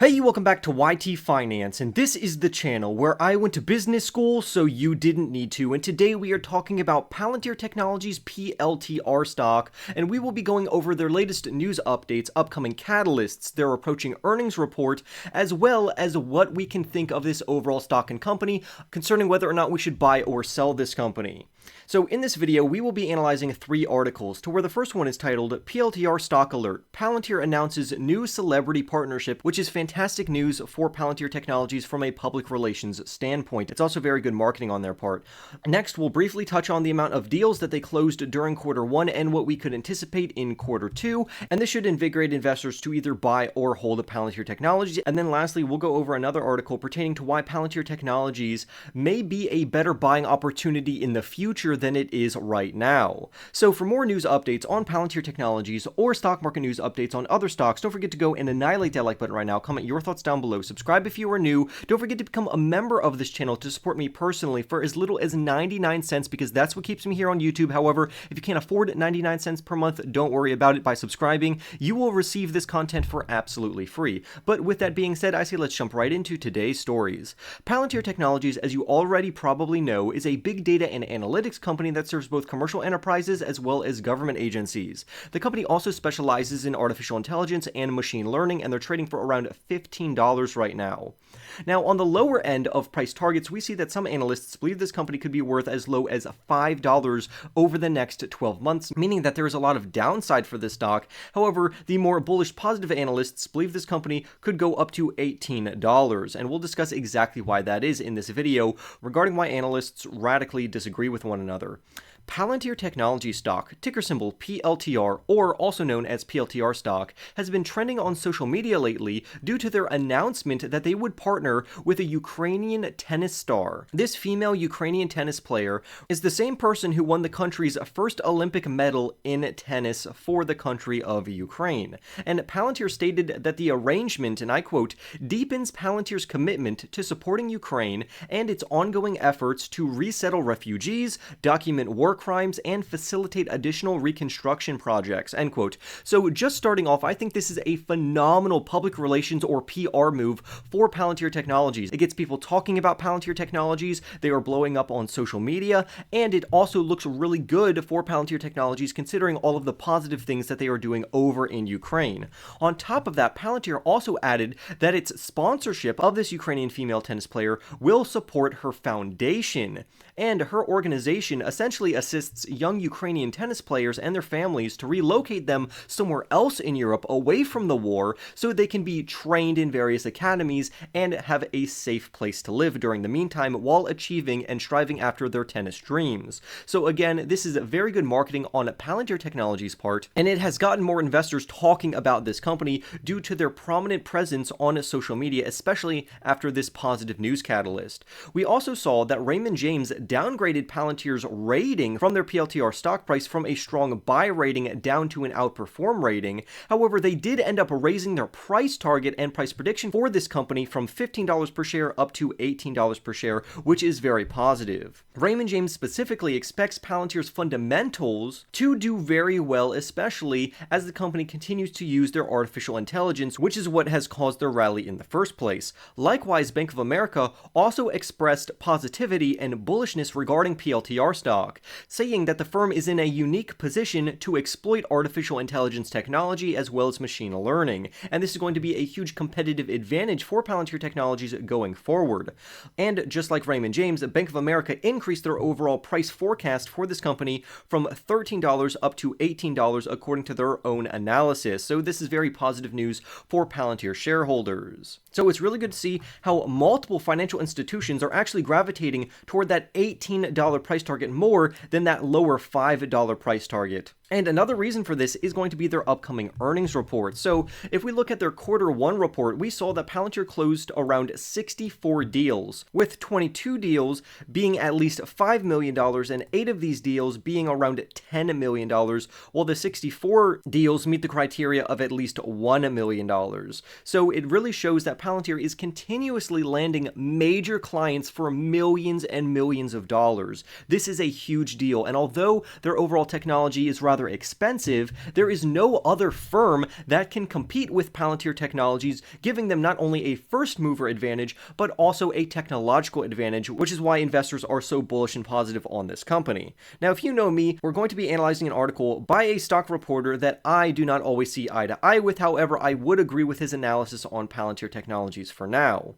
Hey, welcome back to YT Finance, and this is the channel where I went to business school so you didn't need to, and today we are talking about Palantir Technologies PLTR stock, and we will be going over their latest news updates, upcoming catalysts, their approaching earnings report, as well as what we can think of this overall stock and company concerning whether or not we should buy or sell this company. So in this video, we will be analyzing 3 articles, to where the first one is titled PLTR Stock Alert. Palantir announces new celebrity partnership, which is fantastic news for Palantir Technologies from a public relations standpoint. It's also very good marketing on their part. Next, we'll briefly touch on the amount of deals that they closed during Q1 and what we could anticipate in Q2, and this should invigorate investors to either buy or hold Palantir Technologies. And then lastly, we'll go over another article pertaining to why Palantir Technologies may be a better buying opportunity in the future than it is right now. So for more news updates on Palantir Technologies or stock market news updates on other stocks, don't forget to go and annihilate that like button right now, comment your thoughts down below, subscribe if you are new, don't forget to become a member of this channel to support me personally for as little as 99 cents because that's what keeps me here on YouTube. However, if you can't afford 99 cents per month, don't worry about it. By subscribing, you will receive this content for absolutely free. But with that being said, I say let's jump right into today's stories. Palantir Technologies, as you already probably know, is a big data and analytics company that serves both commercial enterprises as well as government agencies. The company also specializes in artificial intelligence and machine learning, and they're trading for around $15 right now. Now, on the lower end of price targets, we see that some analysts believe this company could be worth as low as $5 over the next 12 months, meaning that there is a lot of downside for this stock. However, the more bullish positive analysts believe this company could go up to $18, and we'll discuss exactly why that is in this video regarding why analysts radically disagree with one another. Palantir Technology stock, ticker symbol PLTR, or also known as PLTR stock, has been trending on social media lately due to their announcement that they would partner with a Ukrainian tennis star. This female Ukrainian tennis player is the same person who won the country's first Olympic medal in tennis for the country of Ukraine. And Palantir stated that the arrangement, and I quote, deepens Palantir's commitment to supporting Ukraine and its ongoing efforts to resettle refugees, document war crimes, and facilitate additional reconstruction projects, end quote. So just starting off, I think this is a phenomenal public relations or PR move for Palantir Technologies. It gets people talking about Palantir Technologies, they are blowing up on social media, and it also looks really good for Palantir Technologies considering all of the positive things that they are doing over in Ukraine. On top of that, Palantir also added that its sponsorship of this Ukrainian female tennis player will support her foundation, and her organization essentially assists young Ukrainian tennis players and their families to relocate them somewhere else in Europe away from the war so they can be trained in various academies and have a safe place to live during the meantime while achieving and striving after their tennis dreams. So again, this is very good marketing on Palantir Technologies' part, and it has gotten more investors talking about this company due to their prominent presence on social media, especially after this positive news catalyst. We also saw that Raymond James downgraded Palantir's rating from their PLTR stock price from a strong buy rating down to an outperform rating. However, they did end up raising their price target and price prediction for this company from $15 per share up to $18 per share, which is very positive. Raymond James specifically expects Palantir's fundamentals to do very well, especially as the company continues to use their artificial intelligence, which is what has caused their rally in the first place. Likewise, Bank of America also expressed positivity and bullishness regarding PLTR stock, saying that the firm is in a unique position to exploit artificial intelligence technology as well as machine learning, and this is going to be a huge competitive advantage for Palantir Technologies going forward. And just like Raymond James, Bank of America increased their overall price forecast for this company from $13 up to $18 according to their own analysis, so this is very positive news for Palantir shareholders. So it's really good to see how multiple financial institutions are actually gravitating toward that $18 price target more than that lower $5 price target. And another reason for this is going to be their upcoming earnings report. So if we look at their Q1 report, we saw that Palantir closed around 64 deals, with 22 deals being at least $5 million and 8 of these deals being around $10 million, while the 64 deals meet the criteria of at least $1 million. So it really shows that Palantir is continuously landing major clients for millions and millions of dollars. This is a huge deal, and although their overall technology is rather rather expensive, there is no other firm that can compete with Palantir Technologies, giving them not only a first mover advantage, but also a technological advantage, which is why investors are so bullish and positive on this company. Now, if you know me, we're going to be analyzing an article by a stock reporter that I do not always see eye to eye with. However, I would agree with his analysis on Palantir Technologies for now.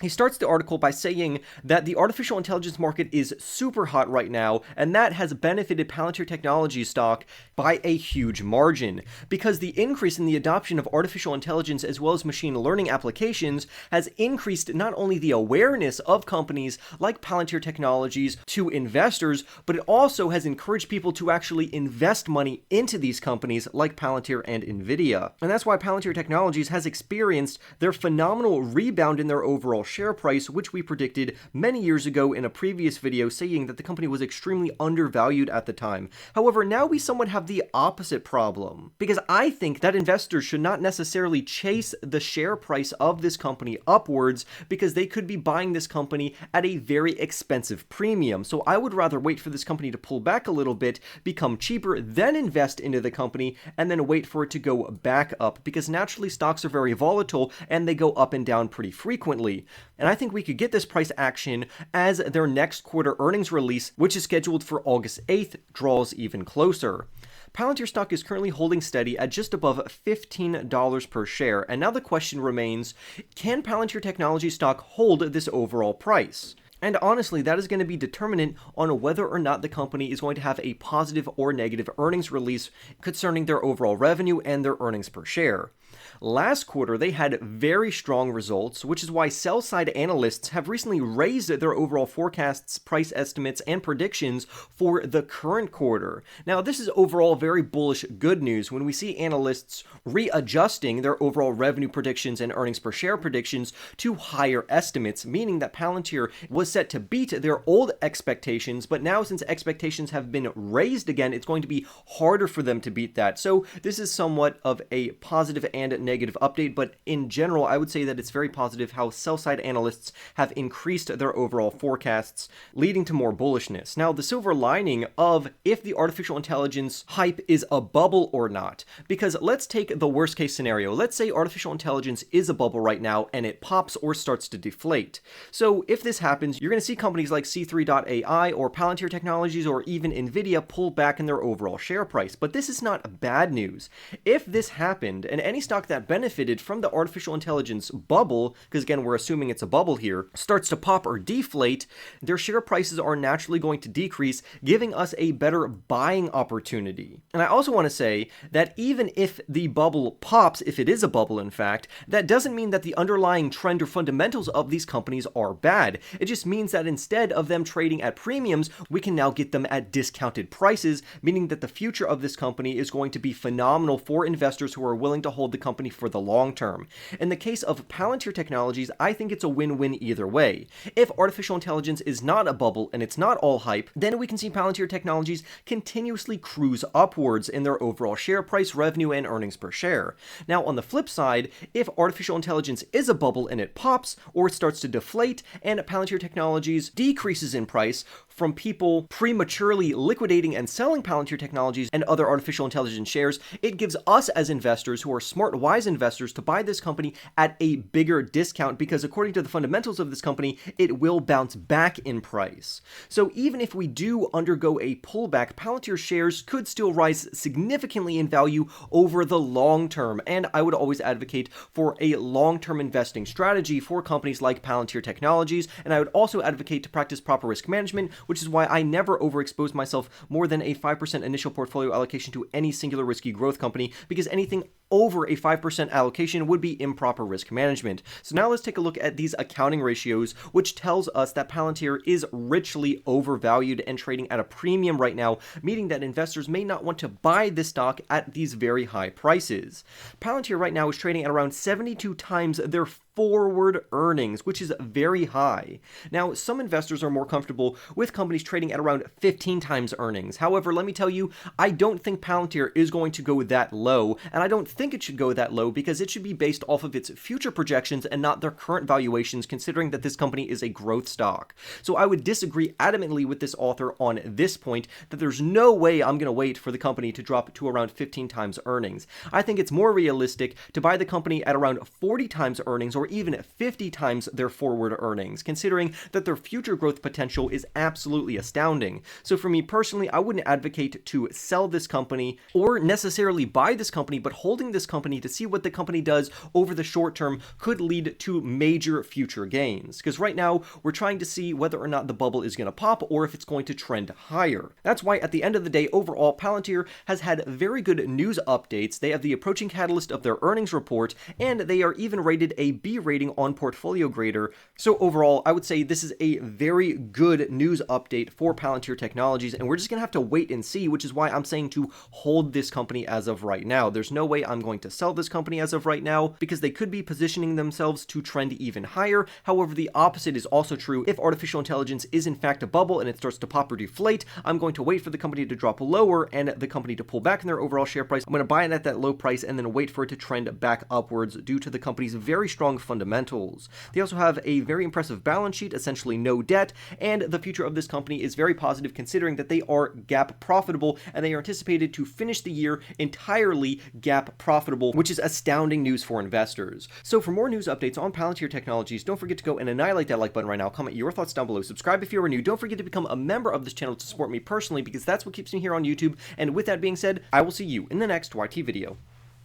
He starts the article by saying that the artificial intelligence market is super hot right now, and that has benefited Palantir Technologies stock by a huge margin, because the increase in the adoption of artificial intelligence as well as machine learning applications has increased not only the awareness of companies like Palantir Technologies to investors, but it also has encouraged people to actually invest money into these companies like Palantir and Nvidia. And that's why Palantir Technologies has experienced their phenomenal rebound in their overall share price, which we predicted many years ago in a previous video, saying that the company was extremely undervalued at the time. However, now we somewhat have the opposite problem, because I think that investors should not necessarily chase the share price of this company upwards, because they could be buying this company at a very expensive premium. So I would rather wait for this company to pull back a little bit, become cheaper, then invest into the company, and then wait for it to go back up, because naturally stocks are very volatile and they go up and down pretty frequently. And I think we could get this price action as their next quarter earnings release, which is scheduled for August 8th, draws even closer. Palantir stock is currently holding steady at just above $15 per share, and now the question remains, can Palantir Technology stock hold this overall price? And honestly, that is going to be determinant on whether or not the company is going to have a positive or negative earnings release concerning their overall revenue and their earnings per share. Last quarter, they had very strong results, which is why sell-side analysts have recently raised their overall forecasts, price estimates, and predictions for the current quarter. Now, this is overall very bullish good news when we see analysts readjusting their overall revenue predictions and earnings per share predictions to higher estimates, meaning that Palantir was set to beat their old expectations, but now since expectations have been raised again, it's going to be harder for them to beat that. So this is somewhat of a positive and negative update, but in general, I would say that it's very positive how sell-side analysts have increased their overall forecasts, leading to more bullishness. Now, the silver lining of if the artificial intelligence hype is a bubble or not, because let's take the worst case scenario. Let's say artificial intelligence is a bubble right now and it pops or starts to deflate. So if this happens, you're going to see companies like C3.ai or Palantir Technologies or even Nvidia pull back in their overall share price. But this is not bad news. If this happened, and any stock that benefited from the artificial intelligence bubble, because again, we're assuming it's a bubble here, starts to pop or deflate, their share prices are naturally going to decrease, giving us a better buying opportunity. And I also want to say that even if the bubble pops, if it is a bubble in fact, that doesn't mean that the underlying trend or fundamentals of these companies are bad. It just means that instead of them trading at premiums, we can now get them at discounted prices, meaning that the future of this company is going to be phenomenal for investors who are willing to hold the company for the long term. In the case of Palantir Technologies, I think it's a win-win either way. If artificial intelligence is not a bubble and it's not all hype, then we can see Palantir Technologies continuously cruise upwards in their overall share price, revenue, and earnings per share. Now, on the flip side, if artificial intelligence is a bubble and it pops or it starts to deflate and Palantir Technologies decreases in price from people prematurely liquidating and selling Palantir Technologies and other artificial intelligence shares, it gives us as investors who are smart, wise investors to buy this company at a bigger discount because according to the fundamentals of this company, it will bounce back in price. So even if we do undergo a pullback, Palantir shares could still rise significantly in value over the long term, and I would always advocate for a long-term investing strategy for companies like Palantir Technologies, and I would also advocate to practice proper risk management, which is why I never overexpose myself more than a 5% initial portfolio allocation to any singular risky growth company, because anything over a 5% allocation would be improper risk management. So now let's take a look at these accounting ratios, which tells us that Palantir is richly overvalued and trading at a premium right now, meaning that investors may not want to buy this stock at these very high prices. Palantir right now is trading at around 72 times their forward earnings, which is very high. Now, some investors are more comfortable with companies trading at around 15 times earnings. However, let me tell you, I don't think Palantir is going to go that low, and I don't think think it should go that low because it should be based off of its future projections and not their current valuations, considering that this company is a growth stock. So I would disagree adamantly with this author on this point, that there's no way I'm going to wait for the company to drop to around 15 times earnings. I think it's more realistic to buy the company at around 40 times earnings or even 50 times their forward earnings, considering that their future growth potential is absolutely astounding. So for me personally, I wouldn't advocate to sell this company or necessarily buy this company, but holding this company to see what the company does over the short term could lead to major future gains. Because right now, we're trying to see whether or not the bubble is going to pop or if it's going to trend higher. That's why at the end of the day, overall, Palantir has had very good news updates. They have the approaching catalyst of their earnings report, and they are even rated a B rating on Portfolio Grader. So overall, I would say this is a very good news update for Palantir Technologies, and we're just going to have to wait and see, which is why I'm saying to hold this company as of right now. There's no way I'm going to sell this company as of right now because they could be positioning themselves to trend even higher. However, the opposite is also true. If artificial intelligence is in fact a bubble and it starts to pop or deflate, I'm going to wait for the company to drop lower and the company to pull back in their overall share price. I'm going to buy it at that low price and then wait for it to trend back upwards due to the company's very strong fundamentals. They also have a very impressive balance sheet, essentially no debt, and the future of this company is very positive considering that they are GAAP profitable and they are anticipated to finish the year entirely GAAP profitable, which is astounding news for investors. So for more news updates on Palantir Technologies, don't forget to go and annihilate that like button right now, comment your thoughts down below, subscribe if you're new, don't forget to become a member of this channel to support me personally because that's what keeps me here on YouTube, and with that being said, I will see you in the next YT video.